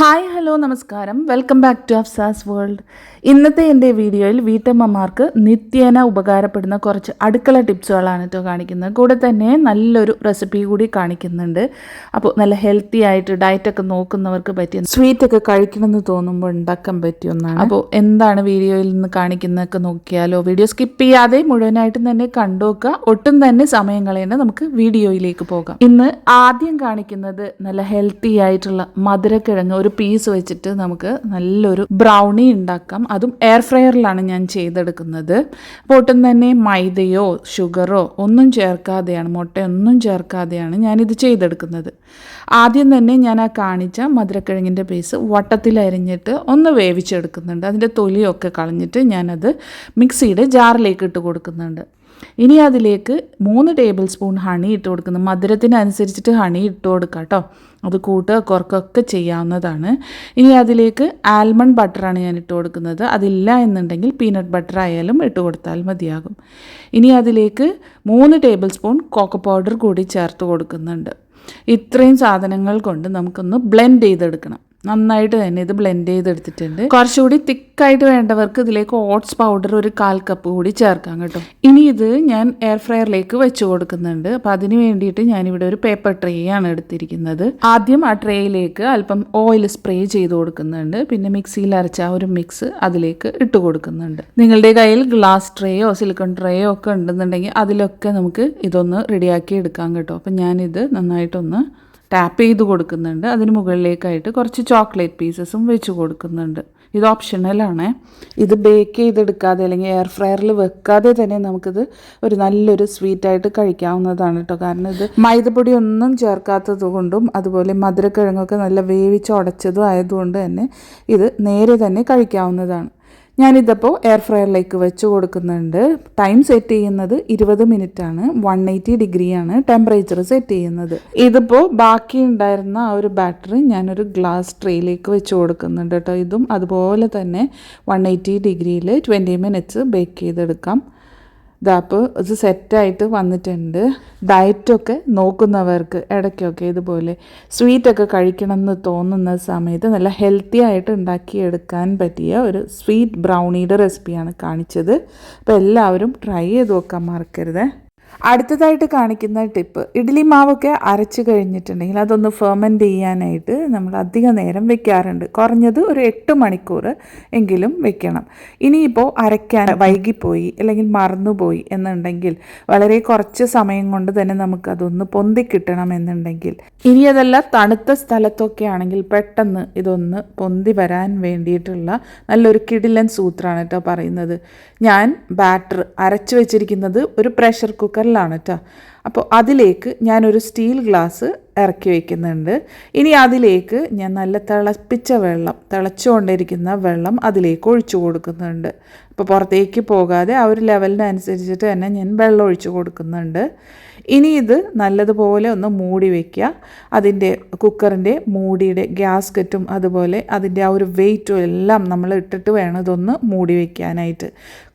Hi hello നമസ്കാരം welcome back to Afsa's world. ഇന്നത്തെ എൻ്റെ വീഡിയോയിൽ വീട്ടമ്മമാർക്ക് നിത്യേന ഉപകാരപ്പെടുന്ന കുറച്ച് അടുക്കള ടിപ്സുകളാണ് കേട്ടോ കാണിക്കുന്നത്. കൂടെ തന്നെ നല്ലൊരു റെസിപ്പി കൂടി കാണിക്കുന്നുണ്ട്. അപ്പോൾ നല്ല ഹെൽത്തി ആയിട്ട് ഡയറ്റൊക്കെ നോക്കുന്നവർക്ക് പറ്റിയ സ്വീറ്റൊക്കെ കഴിക്കണമെന്ന് തോന്നുമ്പോൾ ഉണ്ടാക്കാൻ പറ്റിയ ഒന്നാണ്. അപ്പോൾ എന്താണ് വീഡിയോയിൽ നിന്ന് കാണിക്കുന്നതൊക്കെ നോക്കിയാലോ. വീഡിയോ സ്കിപ്പ് ചെയ്യാതെ മുഴുവനായിട്ടും തന്നെ കണ്ടുവെക്കുക. ഒട്ടും തന്നെ സമയം കളയേണ്ട, നമുക്ക് വീഡിയോയിലേക്ക് പോകാം. ഇന്ന് ആദ്യം കാണിക്കുന്നത് നല്ല ഹെൽത്തി ആയിട്ടുള്ള മധുരക്കിഴങ്ങ് ഒരു പീസ് വെച്ചിട്ട് നമുക്ക് നല്ലൊരു ബ്രൗണി ഉണ്ടാക്കാം. അതും എയർ ഫ്രയറിലാണ് ഞാൻ ചെയ്തെടുക്കുന്നത്. അപ്പോൾ ഒട്ടും തന്നെ മൈദയോ ഷുഗറോ ഒന്നും ചേർക്കാതെയാണ്, മുട്ടയൊന്നും ചേർക്കാതെയാണ് ഞാനിത് ചെയ്തെടുക്കുന്നത്. ആദ്യം തന്നെ ഞാൻ ആ കാണിച്ച മധുരക്കിഴങ്ങിൻ്റെ പീസ് വട്ടത്തിൽ അരിഞ്ഞിട്ട് ഒന്ന് വേവിച്ചെടുക്കുന്നുണ്ട്. അതിൻ്റെ തൊലിയൊക്കെ കളഞ്ഞിട്ട് ഞാനത് മിക്സിയുടെ ജാറിലേക്ക് ഇട്ട് കൊടുക്കുന്നുണ്ട്. ഇനി അതിലേക്ക് 3 ടേബിൾ സ്പൂൺ ഹണി ഇട്ട് കൊടുക്കുന്നു. മധുരത്തിനനുസരിച്ചിട്ട് ഹണി ഇട്ട് കൊടുക്കാം കേട്ടോ. അത് കൂട്ടുക കുറക്കൊക്കെ ചെയ്യാവുന്നതാണ്. ഇനി അതിലേക്ക് ആൽമണ്ട് ബട്ടറാണ് ഞാൻ ഇട്ട് കൊടുക്കുന്നത്. അതില്ല എന്നുണ്ടെങ്കിൽ പീനട്ട് ബട്ടർ ആയാലും ഇട്ട് കൊടുത്താൽ മതിയാകും. ഇനി അതിലേക്ക് 3 ടേബിൾ സ്പൂൺ കോക്കോ പൗഡർ കൂടി ചേർത്ത് കൊടുക്കുന്നുണ്ട്. ഇത്രയും സാധനങ്ങൾ കൊണ്ട് നമുക്കൊന്ന് ബ്ലെൻഡ് ചെയ്തെടുക്കണം. നന്നായിട്ട് തന്നെ ഇത് ബ്ലെൻഡ് ചെയ്തെടുത്തിട്ടുണ്ട്. കുറച്ചുകൂടി തിക്കായിട്ട് വേണ്ടവർക്ക് ഇതിലേക്ക് ഓട്സ് പൗഡർ ഒരു 1/4 കപ്പ് കൂടി ചേർക്കാം കേട്ടോ. ഇനി ഇത് ഞാൻ എയർ ഫ്രയറിലേക്ക് വെച്ച് കൊടുക്കുന്നുണ്ട്. അപ്പോൾ അതിന് വേണ്ടിയിട്ട് ഞാനിവിടെ ഒരു പേപ്പർ ട്രേ ആണ് എടുത്തിരിക്കുന്നത്. ആദ്യം ആ ട്രേയിലേക്ക് അല്പം ഓയിൽ സ്പ്രേ ചെയ്ത് കൊടുക്കുന്നുണ്ട്. പിന്നെ മിക്സിയിൽ അരച്ച ആ ഒരു മിക്സ് അതിലേക്ക് ഇട്ട് കൊടുക്കുന്നുണ്ട്. നിങ്ങളുടെ കയ്യിൽ ഗ്ലാസ് ട്രേയോ സിലിക്കൺ ട്രേയോ ഒക്കെ ഉണ്ടെന്നുണ്ടെങ്കിൽ അതിലൊക്കെ നമുക്ക് ഇതൊന്ന് റെഡിയാക്കി എടുക്കാം കേട്ടോ. അപ്പം ഞാനിത് നന്നായിട്ടൊന്ന് ടാപ്പ് ചെയ്ത് കൊടുക്കുന്നുണ്ട്. അതിന് മുകളിലേക്കായിട്ട് കുറച്ച് ചോക്ലേറ്റ് പീസസും വെച്ച് കൊടുക്കുന്നുണ്ട്. ഇത് ഓപ്ഷണലാണ്. ഇത് ബേക്ക് ചെയ്തെടുക്കാതെ അല്ലെങ്കിൽ എയർ ഫ്രയറിൽ വെക്കാതെ തന്നെ നമുക്കിത് ഒരു നല്ലൊരു സ്വീറ്റായിട്ട് കഴിക്കാവുന്നതാണ് കേട്ടോ. കാരണം ഇത് മൈദപ്പൊടി ഒന്നും ചേർക്കാത്തത് കൊണ്ടും അതുപോലെ മധുരക്കിഴങ്ങൊക്കെ നല്ല വേവിച്ച് ഉടച്ചതും ആയതുകൊണ്ട് തന്നെ ഇത് നേരെ തന്നെ കഴിക്കാവുന്നതാണ്. ഞാനിതപ്പോൾ എയർ ഫ്രയറിലേക്ക് വെച്ച് കൊടുക്കുന്നുണ്ട്. ടൈം സെറ്റ് ചെയ്യുന്നത് 20 മിനിറ്റാണ്. 180 ഡിഗ്രിയാണ് ടെമ്പറേച്ചർ സെറ്റ് ചെയ്യുന്നത്. ഇതിപ്പോൾ ബാക്കി ഉണ്ടായിരുന്ന ആ ഒരു ബാറ്ററി ഞാനൊരു ഗ്ലാസ് ട്രേയിലേക്ക് വെച്ച് കൊടുക്കുന്നുണ്ട് കേട്ടോ. ഇതും അതുപോലെ തന്നെ 180 ഡിഗ്രിയിൽ 20 മിനിറ്റ്സ് ബേക്ക് ചെയ്തെടുക്കാം. ഇതപ്പോൾ ഇത് സെറ്റായിട്ട് വന്നിട്ടുണ്ട്. ഡയറ്റൊക്കെ നോക്കുന്നവർക്ക് ഇടയ്ക്കൊക്കെ ഇതുപോലെ സ്വീറ്റൊക്കെ കഴിക്കണം എന്ന് തോന്നുന്ന സമയത്ത് നല്ല ഹെൽത്തി ആയിട്ട് ഉണ്ടാക്കിയെടുക്കാൻ പറ്റിയ ഒരു സ്വീറ്റ് ബ്രൗണിയുടെ റെസിപ്പിയാണ് കാണിച്ചത്. അപ്പോൾ എല്ലാവരും ട്രൈ ചെയ്ത് നോക്കാൻ മറക്കരുത്. അടുത്തതായിട്ട് കാണിക്കുന്ന ടിപ്പ്, ഇഡ്ഡലി മാവൊക്കെ അരച്ച് കഴിഞ്ഞിട്ടുണ്ടെങ്കിൽ അതൊന്ന് ഫെർമെൻറ്റ് ചെയ്യാനായിട്ട് നമ്മൾ അധിക നേരം വെക്കാറുണ്ട്. കുറഞ്ഞത് ഒരു 8 മണിക്കൂർ എങ്കിലും വെക്കണം. ഇനിയിപ്പോൾ അരയ്ക്കാൻ വൈകിപ്പോയി അല്ലെങ്കിൽ മറന്നുപോയി എന്നുണ്ടെങ്കിൽ വളരെ കുറച്ച് സമയം കൊണ്ട് തന്നെ നമുക്കതൊന്ന് പൊന്തിക്കിട്ടണം എന്നുണ്ടെങ്കിൽ, ഇനി അതല്ല തണുത്ത സ്ഥലത്തൊക്കെ ആണെങ്കിൽ പെട്ടെന്ന് ഇതൊന്ന് പൊന്തി വരാൻ വേണ്ടിയിട്ടുള്ള നല്ലൊരു കിടിലൻ സൂത്രമാണ് കേട്ടോ പറയുന്നത്. ഞാൻ ബാറ്റർ അരച്ച് വെച്ചിരിക്കുന്നത് ഒരു പ്രഷർ കുക്കറിലാണ് കേട്ടോ. അപ്പോൾ അതിലേക്ക് ഞാനൊരു സ്റ്റീൽ ഗ്ലാസ് ഇറക്കി വയ്ക്കുന്നുണ്ട്. ഇനി അതിലേക്ക് ഞാൻ നല്ല തിളച്ചുകൊണ്ടിരിക്കുന്ന വെള്ളം അതിലേക്ക് ഒഴിച്ചു കൊടുക്കുന്നുണ്ട്. അപ്പോൾ പുറത്തേക്ക് പോകാതെ ആ ഒരു ലെവലിനനുസരിച്ചിട്ട് തന്നെ ഞാൻ വെള്ളം ഒഴിച്ചു കൊടുക്കുന്നുണ്ട്. ഇനി ഇത് നല്ലതുപോലെ ഒന്ന് മൂടി വയ്ക്കുക. അതിൻ്റെ കുക്കറിൻ്റെ മൂടിയുടെ ഗ്യാസ്കറ്റും അതുപോലെ അതിൻ്റെ ആ ഒരു വെയിറ്റും എല്ലാം നമ്മൾ ഇട്ടിട്ട് വേണം ഇതൊന്ന് മൂടി വയ്ക്കാനായിട്ട്.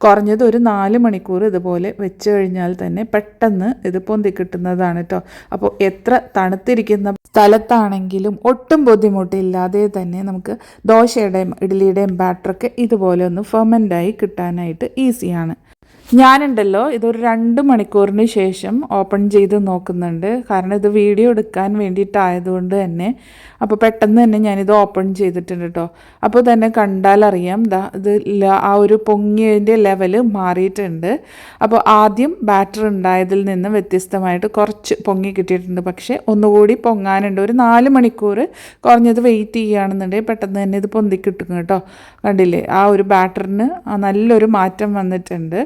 കുറഞ്ഞത് ഒരു 4 മണിക്കൂർ ഇതുപോലെ വെച്ച് കഴിഞ്ഞാൽ തന്നെ പെട്ടെന്ന് ഇത് പൊന്തി കിട്ടുന്നതാണ് കേട്ടോ. അപ്പോൾ എത്ര തണുത്തിരിക്കുന്ന സ്ഥലത്താണെങ്കിലും ഒട്ടും ബുദ്ധിമുട്ടില്ലാതെ തന്നെ നമുക്ക് ദോശയുടെയും ഇഡ്ഡലിയുടെയും ബാറ്ററൊക്കെ ഇതുപോലെ ഒന്ന് ഫെർമെൻ്റായി കിട്ടാനായിട്ട് ഈസിയാണ്. ഞാനുണ്ടല്ലോ ഇതൊരു 2 മണിക്കൂറിന് ശേഷം ഓപ്പൺ ചെയ്ത് നോക്കുന്നുണ്ട്. കാരണം ഇത് വീഡിയോ എടുക്കാൻ വേണ്ടിയിട്ടായതുകൊണ്ട് തന്നെ. അപ്പോൾ പെട്ടെന്ന് തന്നെ ഞാനിത് ഓപ്പൺ ചെയ്തിട്ടുണ്ട് കേട്ടോ. അപ്പോൾ തന്നെ കണ്ടാലറിയാം ഇത് ആ ഒരു പൊങ്ങിയതിൻ്റെ ലെവല് മാറിയിട്ടുണ്ട്. അപ്പോൾ ആദ്യം ബാറ്റർ ഉണ്ടായതിൽ നിന്ന് വ്യത്യസ്തമായിട്ട് കുറച്ച് പൊങ്ങി കിട്ടിയിട്ടുണ്ട്. പക്ഷേ ഒന്നുകൂടി പൊങ്ങാനുണ്ട്. ഒരു 4 മണിക്കൂർ കുറഞ്ഞത് വെയിറ്റ് ചെയ്യുകയാണെന്നുണ്ടെങ്കിൽ പെട്ടെന്ന് തന്നെ ഇത് പൊന്തി കിട്ടും കേട്ടോ. കണ്ടില്ലേ, ആ ഒരു ബാറ്ററിന് നല്ലൊരു മാറ്റം വന്നിട്ടുണ്ട്.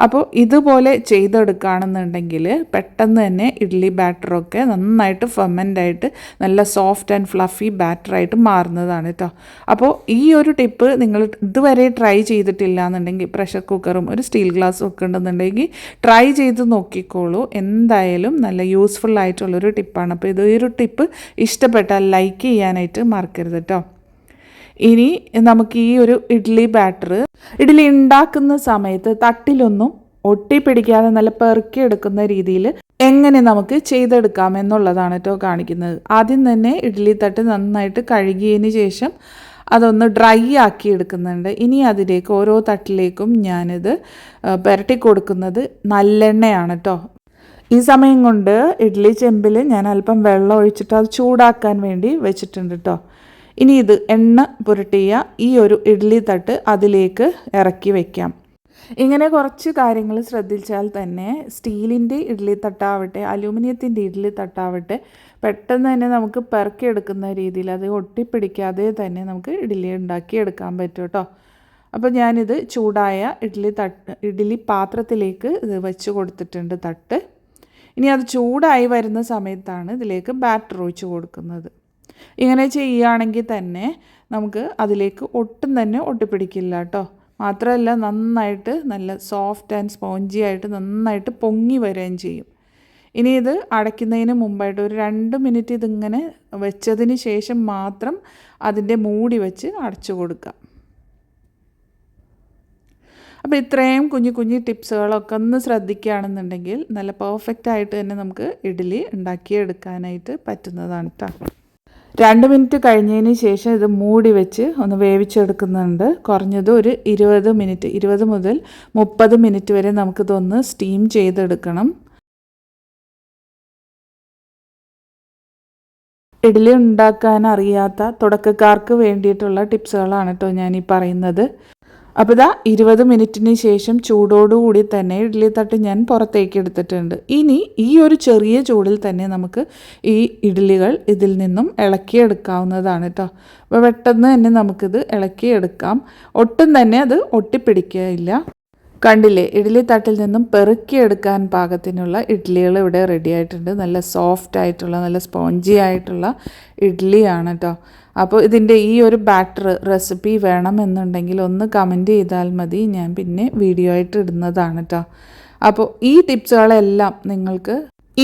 അപ്പോൾ ഇതുപോലെ ചെയ്തെടുക്കുകയാണെന്നുണ്ടെങ്കിൽ പെട്ടെന്ന് തന്നെ ഇഡ്ഡലി ബാറ്ററൊക്കെ നന്നായിട്ട് ഫെർമെൻ്റായിട്ട് നല്ല സോഫ്റ്റ് ആൻഡ് ഫ്ലഫി ബാറ്ററായിട്ട് മാറുന്നതാണ് കേട്ടോ. അപ്പോൾ ഈ ഒരു ടിപ്പ് നിങ്ങൾ ഇതുവരെ ട്രൈ ചെയ്തിട്ടില്ല എന്നുണ്ടെങ്കിൽ പ്രഷർ കുക്കറും ഒരു സ്റ്റീൽ ഗ്ലാസ്സും ഒക്കെ ഉണ്ടെന്നുണ്ടെങ്കിൽ ട്രൈ ചെയ്ത് നോക്കിക്കോളൂ. എന്തായാലും നല്ല യൂസ്ഫുൾ ആയിട്ടുള്ളൊരു ടിപ്പാണ്. അപ്പോൾ ഇതൊരു ടിപ്പ് ഇഷ്ടപ്പെട്ടാൽ ലൈക്ക് ചെയ്യാനായിട്ട് മറക്കരുത് കേട്ടോ. ഇനി നമുക്ക് ഈ ഒരു ഇഡ്ഡലി ബാറ്റർ ഇഡ്ഡലി ഉണ്ടാക്കുന്ന സമയത്ത് തട്ടിലൊന്നും ഒട്ടി പിടിക്കാതെ നല്ല പെറുക്കി എടുക്കുന്ന രീതിയിൽ എങ്ങനെ നമുക്ക് ചെയ്തെടുക്കാം എന്നുള്ളതാണ് കേട്ടോ കാണിക്കുന്നത്. ആദ്യം തന്നെ ഇഡ്ഡലി തട്ട് നന്നായിട്ട് കഴുകിയതിന് ശേഷം അതൊന്ന് ഡ്രൈ ആക്കി എടുക്കുന്നുണ്ട്. ഇനി അതിലേക്ക് ഓരോ തട്ടിലേക്കും ഞാനിത് പുരട്ടി കൊടുക്കുന്നത് നല്ലെണ്ണയാണ് കേട്ടോ. ഈ സമയം കൊണ്ട് ഇഡ്ഡലി ചെമ്പിൽ ഞാൻ അല്പം വെള്ളം ഒഴിച്ചിട്ട് അത് ചൂടാക്കാൻ വേണ്ടി വെച്ചിട്ടുണ്ട് കേട്ടോ. ഇനി ഇത് എണ്ണ പുരട്ടിയ ഈ ഒരു ഇഡ്ഡലി തട്ട് അതിലേക്ക് ഇറക്കി വയ്ക്കാം. ഇങ്ങനെ കുറച്ച് കാര്യങ്ങൾ ശ്രദ്ധിച്ചാൽ തന്നെ സ്റ്റീലിൻ്റെ ഇഡ്ഡലി തട്ടാവട്ടെ അലൂമിനിയത്തിൻ്റെ ഇഡ്ഡലി തട്ടാവട്ടെ പെട്ടെന്ന് തന്നെ നമുക്ക് പെറുക്കിയെടുക്കുന്ന രീതിയിൽ അത് ഒട്ടിപ്പിടിക്കാതെ തന്നെ നമുക്ക് ഇഡ്ഡലി ഉണ്ടാക്കിയെടുക്കാൻ പറ്റും കേട്ടോ. അപ്പോൾ ഞാനിത് ചൂടായ ഇഡ്ഡലി പാത്രത്തിലേക്ക് ഇത് വെച്ച് കൊടുത്തിട്ടുണ്ട് തട്ട്. ഇനി അത് ചൂടായി വരുന്ന സമയത്താണ് ഇതിലേക്ക് ബാറ്റർ ഒഴിച്ച് കൊടുക്കുന്നത്. ഇങ്ങനെ ചെയ്യുകയാണെങ്കിൽ തന്നെ നമുക്ക് അതിലേക്ക് ഒട്ടും തന്നെ ഒട്ടിപ്പിടിക്കില്ല കേട്ടോ. മാത്രമല്ല നന്നായിട്ട് നല്ല സോഫ്റ്റ് ആൻഡ് സ്പോഞ്ചി ആയിട്ട് നന്നായിട്ട് പൊങ്ങി വരികയും ചെയ്യും. ഇനി ഇത് അടയ്ക്കുന്നതിന് മുമ്പായിട്ട് ഒരു 2 മിനിറ്റ് ഇതിങ്ങനെ വെച്ചതിന് ശേഷം മാത്രം അതിൻ്റെ മൂടി വെച്ച് അടച്ചു കൊടുക്കാം. അപ്പോൾ ഇത്രയും കുഞ്ഞു കുഞ്ഞു ടിപ്സുകളൊക്കെ ഒന്ന് ശ്രദ്ധിക്കുകയാണെന്നുണ്ടെങ്കിൽ നല്ല പെർഫെക്റ്റ് ആയിട്ട് തന്നെ നമുക്ക് ഇഡ്ഡലി ഉണ്ടാക്കിയെടുക്കാനായിട്ട് പറ്റുന്നതാണ് കേട്ടോ. 2 മിനിറ്റ് കഴിഞ്ഞതിന് ശേഷം ഇത് മൂടി വെച്ച് ഒന്ന് വേവിച്ചെടുക്കുന്നുണ്ട്. കുറഞ്ഞത് ഒരു 20 മുതൽ 30 മിനിറ്റ് വരെ നമുക്കിതൊന്ന് സ്റ്റീം ചെയ്തെടുക്കണം. ഇഡ്ഡലി ഉണ്ടാക്കാൻ അറിയാത്ത തുടക്കക്കാർക്ക് വേണ്ടിയിട്ടുള്ള ടിപ്സുകളാണ് കേട്ടോ ഞാനീ പറയുന്നത്. അപ്പോൾ ഇതാ 20 മിനിറ്റിന് ശേഷം ചൂടോടുകൂടി തന്നെ ഇഡ്ഡലി തട്ട് ഞാൻ പുറത്തേക്ക് എടുത്തിട്ടുണ്ട്. ഇനി ഈ ഒരു ചെറിയ ചൂടിൽ തന്നെ നമുക്ക് ഈ ഇഡ്ഡലികൾ ഇതിൽ നിന്നും ഇളക്കിയെടുക്കാവുന്നതാണ് കേട്ടോ. അപ്പോൾ പെട്ടെന്ന് തന്നെ നമുക്കിത് ഇളക്കിയെടുക്കാം. ഒട്ടും തന്നെ അത് ഒട്ടിപ്പിടിക്കുകയില്ല. കണ്ടില്ലേ, ഇഡ്ഡലി തട്ടിൽ നിന്നും പെറുക്കിയെടുക്കാൻ പാകത്തിനുള്ള ഇഡ്ഡലികൾ ഇവിടെ റെഡി ആയിട്ടുണ്ട്. നല്ല സോഫ്റ്റ് ആയിട്ടുള്ള നല്ല സ്പോഞ്ചി ആയിട്ടുള്ള ഇഡ്ഡലിയാണ് കേട്ടോ. അപ്പോൾ ഇതിൻ്റെ ഈ ഒരു ബാറ്റർ റെസിപ്പി വേണമെന്നുണ്ടെങ്കിൽ ഒന്ന് കമൻറ്റ് ചെയ്താൽ മതി, ഞാൻ പിന്നെ വീഡിയോ ആയിട്ട് ഇടുന്നതാണ് കേട്ടോ. അപ്പോൾ ഈ ടിപ്സുകളെല്ലാം നിങ്ങൾക്ക്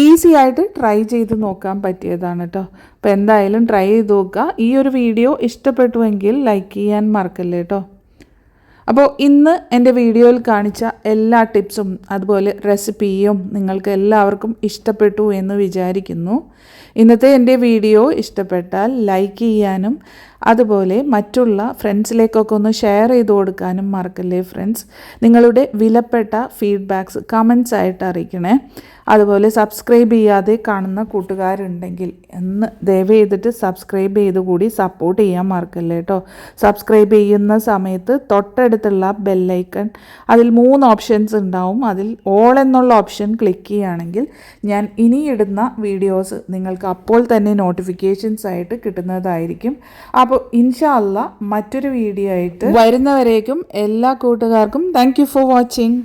ഈസി ആയിട്ട് ട്രൈ ചെയ്ത് നോക്കാൻ പറ്റിയതാണ് കേട്ടോ. അപ്പോൾ എന്തായാലും ട്രൈ ചെയ്ത് നോക്കുക. ഈ ഒരു വീഡിയോ ഇഷ്ടപ്പെട്ടുവെങ്കിൽ ലൈക്ക് ചെയ്യാൻ മറക്കല്ലേ കേട്ടോ. അപ്പോൾ ഇന്ന് എൻ്റെ വീഡിയോയിൽ കാണിച്ച എല്ലാ ടിപ്സും അതുപോലെ റെസിപ്പിയും നിങ്ങൾക്ക് എല്ലാവർക്കും ഇഷ്ടപ്പെട്ടു എന്ന് വിചാരിക്കുന്നു. ഇന്നത്തെ എൻ്റെ വീഡിയോ ഇഷ്ടപ്പെട്ടാൽ ലൈക്ക് ചെയ്യാനും അതുപോലെ മറ്റുള്ള ഫ്രണ്ട്സിലേക്കൊക്കെ ഒന്ന് ഷെയർ ചെയ്ത് കൊടുക്കാനും മറക്കല്ലേ ഫ്രണ്ട്സ്. നിങ്ങളുടെ വിലപ്പെട്ട ഫീഡ്ബാക്ക്സ് കമൻസ് ആയിട്ട് അറിയിക്കണേ. അതുപോലെ സബ്സ്ക്രൈബ് ചെയ്യാതെ കാണുന്ന കൂട്ടുകാരുണ്ടെങ്കിൽ ഒന്ന് ദയവ് ചെയ്തിട്ട് സബ്സ്ക്രൈബ് ചെയ്ത് കൂടി സപ്പോർട്ട് ചെയ്യാൻ മറക്കല്ലേ കേട്ടോ. സബ്സ്ക്രൈബ് ചെയ്യുന്ന സമയത്ത് തൊട്ടടുത്തുള്ള ബെല്ലൈക്കൺ അതിൽ 3 ഓപ്ഷൻസ് ഉണ്ടാവും. അതിൽ ഓൾ എന്നുള്ള ഓപ്ഷൻ ക്ലിക്ക് ചെയ്യുകയാണെങ്കിൽ ഞാൻ ഇനിയിടുന്ന വീഡിയോസ് നിങ്ങൾക്ക് അപ്പോൾ തന്നെ നോട്ടിഫിക്കേഷൻസ് ആയിട്ട് കിട്ടുന്നതായിരിക്കും. അപ്പോൾ ഇൻഷാ അല്ലാഹ് മറ്റൊരു വീഡിയോ ആയിട്ട് വരുന്നവരേക്കും എല്ലാ കൂട്ടുകാർക്കും താങ്ക് യു ഫോർ വാച്ചിങ്.